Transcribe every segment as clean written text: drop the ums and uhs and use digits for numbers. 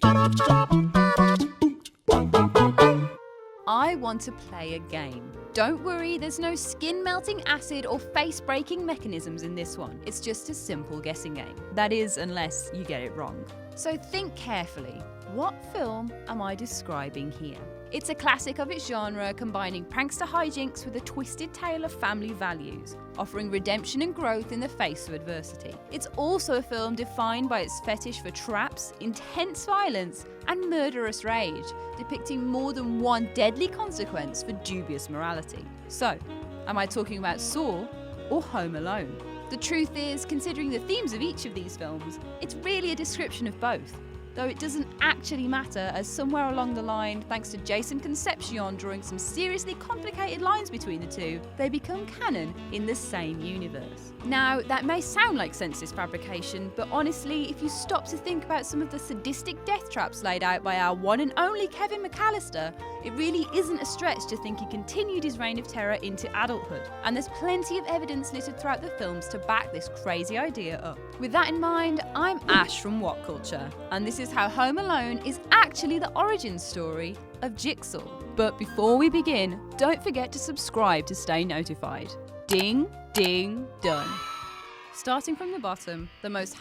I want to play a game. Don't worry, there's no skin-melting acid or face-breaking mechanisms in this one. It's just a simple guessing game. That is, unless you get it wrong. So think carefully. What film am I describing here? It's a classic of its genre, combining prankster hijinks with a twisted tale of family values, offering redemption and growth in the face of adversity. It's also a film defined by its fetish for traps, intense violence, and murderous rage, depicting more than one deadly consequence for dubious morality. So, am I talking about Saw or Home Alone? The truth is, considering the themes of each of these films, it's really a description of both. Though it doesn't actually matter, as somewhere along the line, thanks to Jason Concepcion drawing some seriously complicated lines between the two, they become canon in the same universe. Now, that may sound like senseless fabrication, but honestly, if you stop to think about some of the sadistic death traps laid out by our one and only Kevin McAllister, it really isn't a stretch to think he continued his reign of terror into adulthood. And there's plenty of evidence littered throughout the films to back this crazy idea up. With that in mind, I'm Ash from What Culture, and this is how Home Alone is actually the origin story of Jigsaw. But before we begin, don't forget to subscribe to stay notified. Ding, ding, done. Starting from the bottom, the most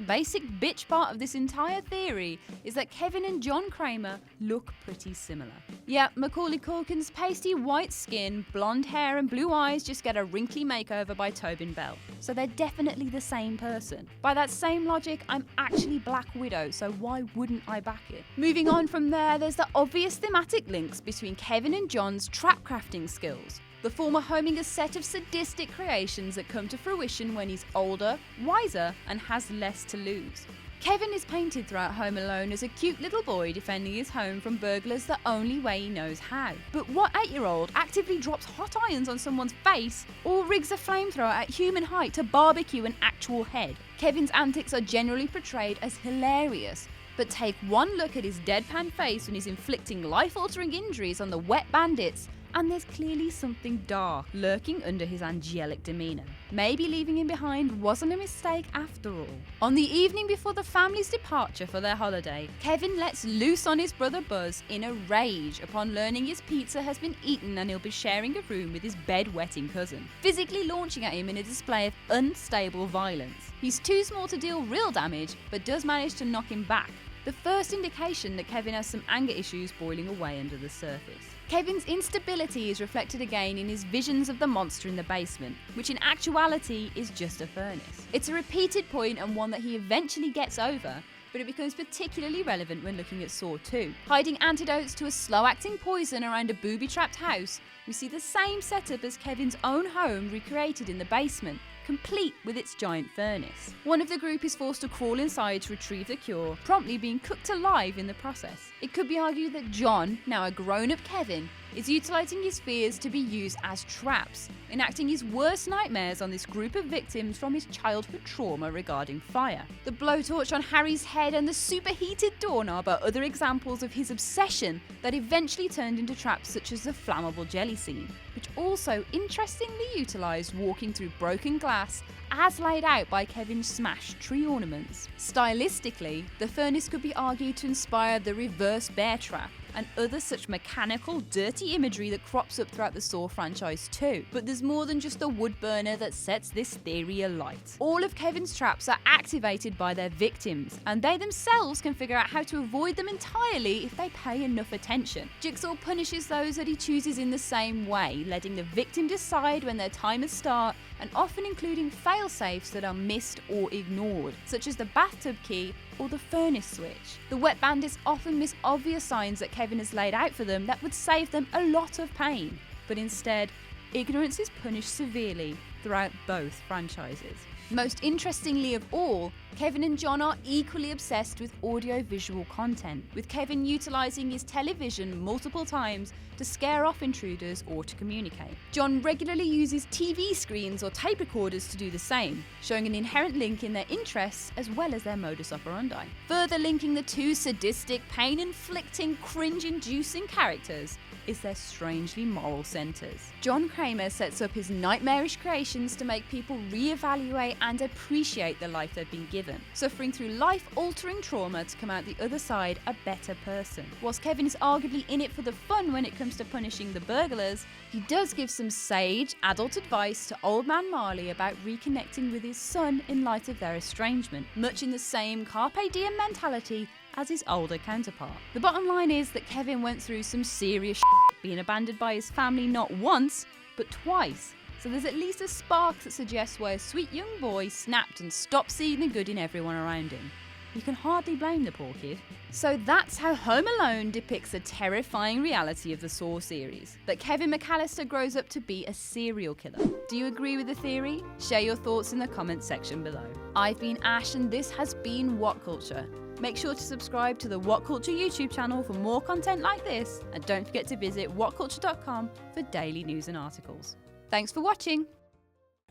#basic bitch part of this entire theory is that Kevin and John Kramer look pretty similar. Yeah, Macaulay Culkin's pasty white skin, blonde hair and blue eyes just get a wrinkly makeover by Tobin Bell, so they're definitely the same person. By that same logic, I'm actually Black Widow, so why wouldn't I back it? Moving on from there, there's the obvious thematic links between Kevin and John's trap crafting skills. The former homing a set of sadistic creations that come to fruition when he's older, wiser, and has less to lose. Kevin is painted throughout Home Alone as a cute little boy defending his home from burglars the only way he knows how. But what 8-year-old actively drops hot irons on someone's face or rigs a flamethrower at human height to barbecue an actual head? Kevin's antics are generally portrayed as hilarious, but take one look at his deadpan face when he's inflicting life-altering injuries on the wet bandits, and there's clearly something dark lurking under his angelic demeanour. Maybe leaving him behind wasn't a mistake after all. On the evening before the family's departure for their holiday, Kevin lets loose on his brother Buzz in a rage upon learning his pizza has been eaten and he'll be sharing a room with his bedwetting cousin, physically launching at him in a display of unstable violence. He's too small to deal real damage, but does manage to knock him back, the first indication that Kevin has some anger issues boiling away under the surface. Kevin's instability is reflected again in his visions of the monster in the basement, which in actuality is just a furnace. It's a repeated point and one that he eventually gets over, but it becomes particularly relevant when looking at Saw 2. Hiding antidotes to a slow-acting poison around a booby-trapped house, we see the same setup as Kevin's own home recreated in the basement, complete with its giant furnace. One of the group is forced to crawl inside to retrieve the cure, promptly being cooked alive in the process. It could be argued that John, now a grown-up Kevin, is utilising his fears to be used as traps, enacting his worst nightmares on this group of victims from his childhood trauma regarding fire. The blowtorch on Harry's head and the superheated doorknob are other examples of his obsession that eventually turned into traps such as the flammable jelly scene, which also interestingly utilised walking through broken glass as laid out by Kevin's smashed tree ornaments. Stylistically, the furnace could be argued to inspire the reverse bear trap and other such mechanical, dirty imagery that crops up throughout the Saw franchise too. But there's more than just a wood burner that sets this theory alight. All of Kevin's traps are activated by their victims, and they themselves can figure out how to avoid them entirely if they pay enough attention. Jigsaw punishes those that he chooses in the same way, letting the victim decide when their timers start, and often including fail-safes that are missed or ignored, such as the bathtub key or the furnace switch. The wet bandits often miss obvious signs that Kevin has laid out for them that would save them a lot of pain, but instead, ignorance is punished severely throughout both franchises. Most interestingly of all, Kevin and John are equally obsessed with audio-visual content, with Kevin utilising his television multiple times to scare off intruders or to communicate. John regularly uses TV screens or tape recorders to do the same, showing an inherent link in their interests as well as their modus operandi. Further linking the two sadistic, pain-inflicting, cringe-inducing characters is their strangely moral centres. John Kramer sets up his nightmarish creations to make people re-evaluate and appreciate the life they've been given, suffering through life-altering trauma to come out the other side a better person. Whilst Kevin is arguably in it for the fun when it comes to punishing the burglars, he does give some sage, adult advice to old man Marley about reconnecting with his son in light of their estrangement, much in the same carpe diem mentality as his older counterpart. The bottom line is that Kevin went through some serious shit, being abandoned by his family not once, but twice. So there's at least a spark that suggests why a sweet young boy snapped and stopped seeing the good in everyone around him. You can hardly blame the poor kid. So that's how Home Alone depicts the terrifying reality of the Saw series, that Kevin McAllister grows up to be a serial killer. Do you agree with the theory? Share your thoughts in the comments section below. I've been Ash and this has been What Culture. Make sure to subscribe to the What Culture YouTube channel for more content like this, and don't forget to visit whatculture.com for daily news and articles. Thanks for watching!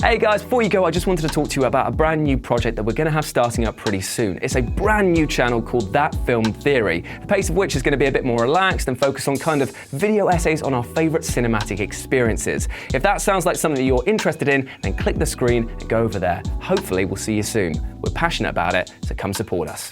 Hey guys, before you go, I just wanted to talk to you about a brand new project that we're going to have starting up pretty soon. It's a brand new channel called That Film Theory, the pace of which is going to be a bit more relaxed and focus on kind of video essays on our favourite cinematic experiences. If that sounds like something that you're interested in, then click the screen and go over there. Hopefully we'll see you soon. We're passionate about it, so come support us.